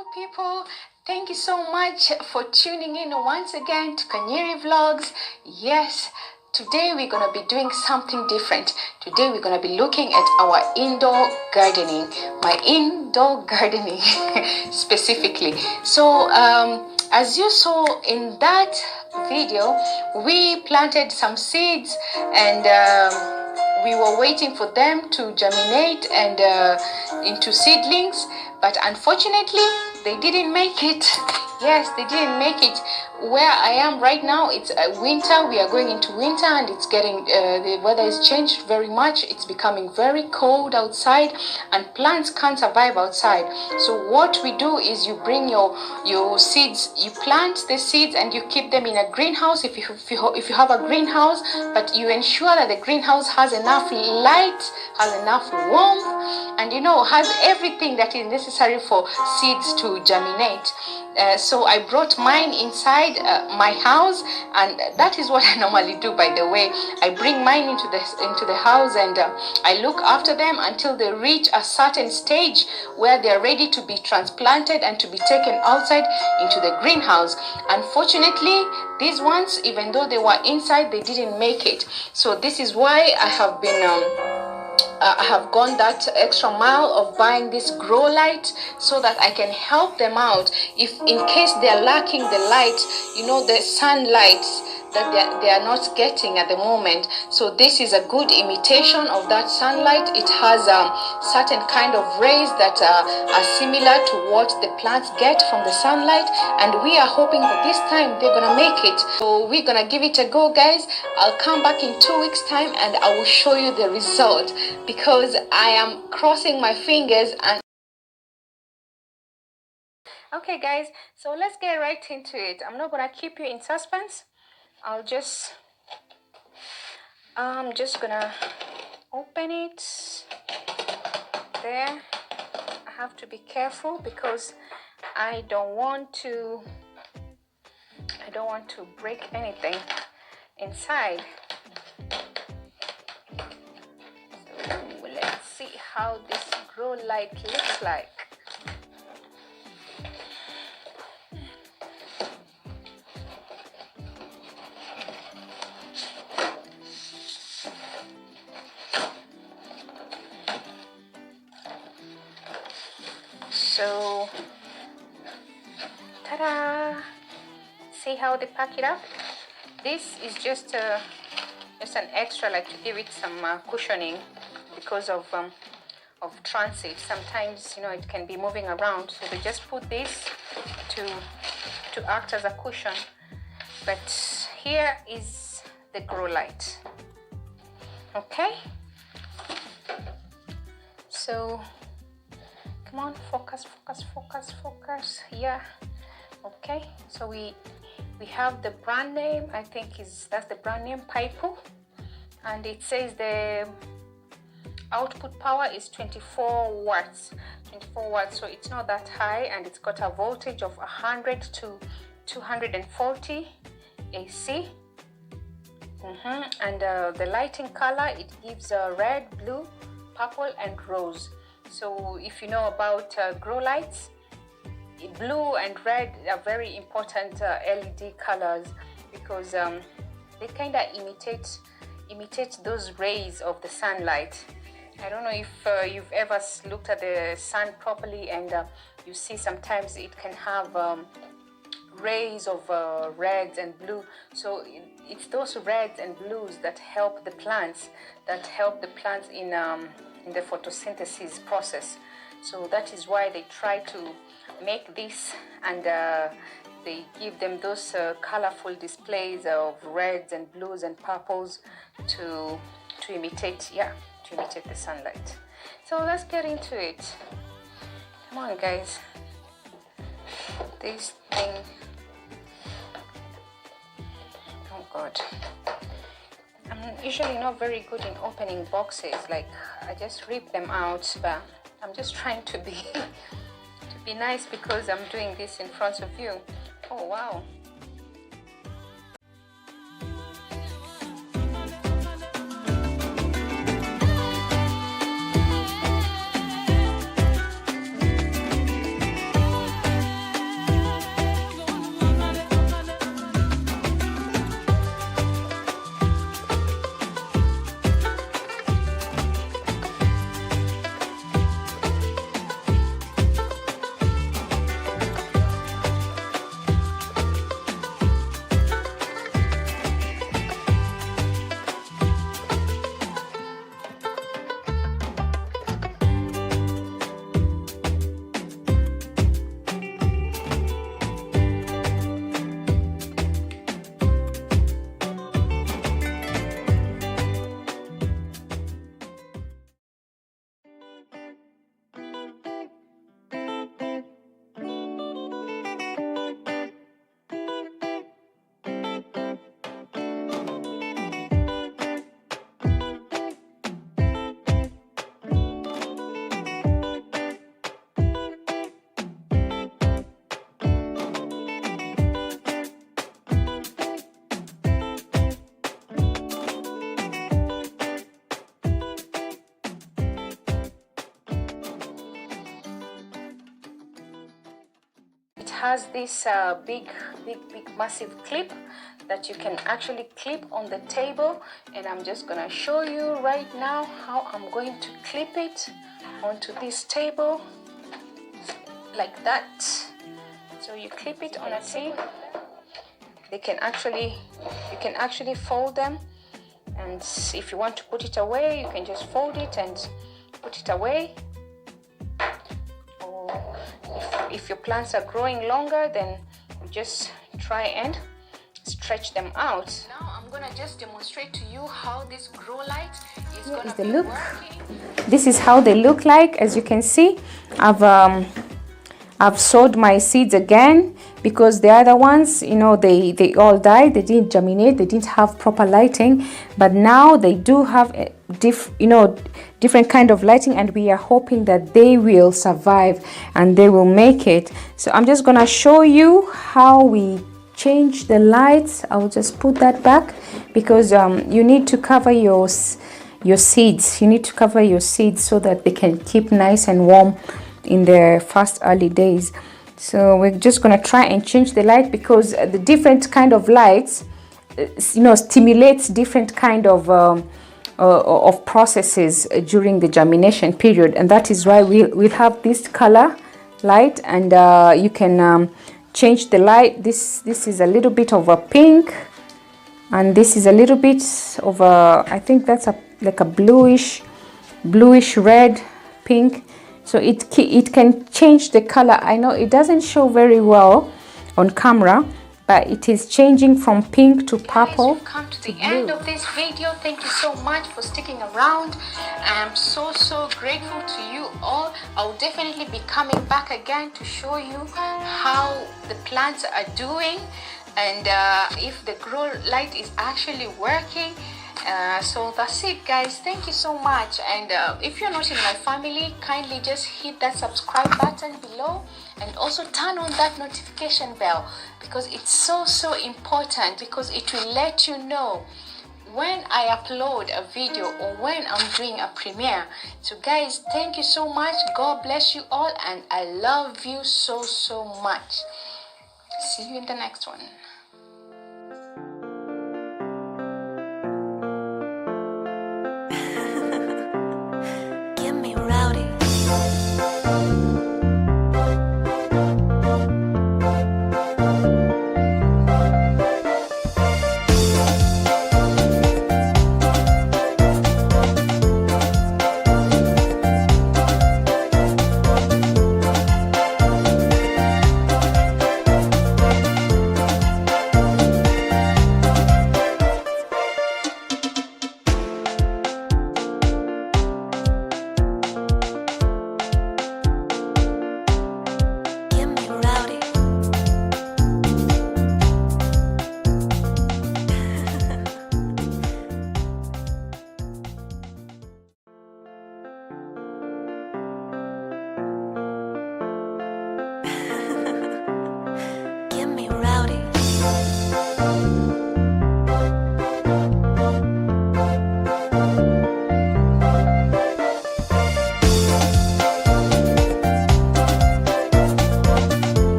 beautiful people. Thank you so much for tuning in once again to Kanyeri Vlogs. Yes, today we're going to be doing something different. Today we're going to be looking at our indoor gardening, my indoor gardening specifically. So as you saw in that video, we planted some seeds and we were waiting for them to germinate and into seedlings, but unfortunately they didn't make it. Yes, they didn't make it. Where I am right now, it's winter. We are going into winter and it's getting the weather has changed very much. It's becoming very cold outside and plants can't survive outside. So what we do is you bring your seeds, you plant the seeds and you keep them in a greenhouse if you have a greenhouse, but you ensure that the greenhouse has enough light, has enough warmth, and has everything that is necessary for seeds to germinate. So I brought mine inside my house, and that is what I normally do, by the way. I bring mine into the house and I look after them until they reach a certain stage where they are ready to be transplanted and to be taken outside into the greenhouse. Unfortunately, these ones, even though they were inside, they didn't make it. So this is why I have been I have gone that extra mile of buying this Growlight so that I can help them out if in case they are lacking the light, the sunlight that they are not getting at the moment. So this is a good imitation of that sunlight. It has certain kind of rays that are similar to what the plants get from the sunlight, and we are hoping that this time they're gonna make it. So we're gonna give it a go, guys. I'll come back in 2 weeks time and I will show you the result, because I am crossing my fingers. And okay guys, so let's get right into it. I'm not gonna keep you in suspense. I'm just gonna open it there. I have to be careful because I don't want to break anything inside. So let's see how this Growlight looks like. So, ta-da! See how they pack it up? This is just an extra, like to give it some cushioning because of transit. Sometimes it can be moving around, so they just put this to act as a cushion. But here is the Growlight. Okay. So. Come on, focus. Yeah. Okay. So we have the brand name. I think that's the brand name, Paipu, and it says the output power is 24 watts. 24 watts. So it's not that high, and it's got a voltage of 100 to 240 AC. And the lighting color, it gives red, blue, purple, and rose. So if you know about grow lights, blue and red are very important LED colors because they kind of imitate those rays of the sunlight. I don't know if you've ever looked at the sun properly, and you see sometimes it can have rays of reds and blue. So it's those reds and blues that help the plants in the photosynthesis process. So that is why they try to make this, and they give them those colorful displays of reds and blues and purples to imitate the sunlight. So let's get into it. Come on guys. This thing, oh god, I'm usually not very good in opening boxes. Like I just rip them out, but I'm just trying to be nice because I'm doing this in front of you. Oh wow. has this big massive clip that you can actually clip on the table, and I'm just gonna show you right now how I'm going to clip it onto this table like that. So you clip it on a table. You can actually fold them, and if you want to put it away, you can just fold it and put it away. Or if your plants are growing longer, then you just try and stretch them out. Now I'm gonna just demonstrate to you how this Growlight is gonna be working. This is how they look like. As you can see, I've sowed my seeds again, because the other ones, you know, they all died. They didn't germinate. They didn't have proper lighting. But now they do have a different kind of lighting, and we are hoping that they will survive and they will make it. So I'm just gonna show you how we change the lights. I'll just put that back, because you need to cover your seeds. You need to cover your seeds so that they can keep nice and warm in the first early days. So we're just going to try and change the light, because the different kind of lights stimulates different kind of processes during the germination period, and that is why we'll have this color light, and you can change the light. This is a little bit of a pink, and this is a little bit of a, I think that's like a bluish red pink. So it can change the color. I know it doesn't show very well on camera, but it is changing from pink to purple. Guys, we've come to the end of this video. Thank you so much for sticking around. I'm so grateful to you all. I'll definitely be coming back again to show you how the plants are doing, and if the Growlight is actually working. So that's it, guys. Thank you so much, and if you're not in my family, kindly just hit that subscribe button below, and also turn on that notification bell, because it's so important, because it will let you know when I upload a video or when I'm doing a premiere. So guys, thank you so much. God bless you all, and I love you so much. See you in the next one.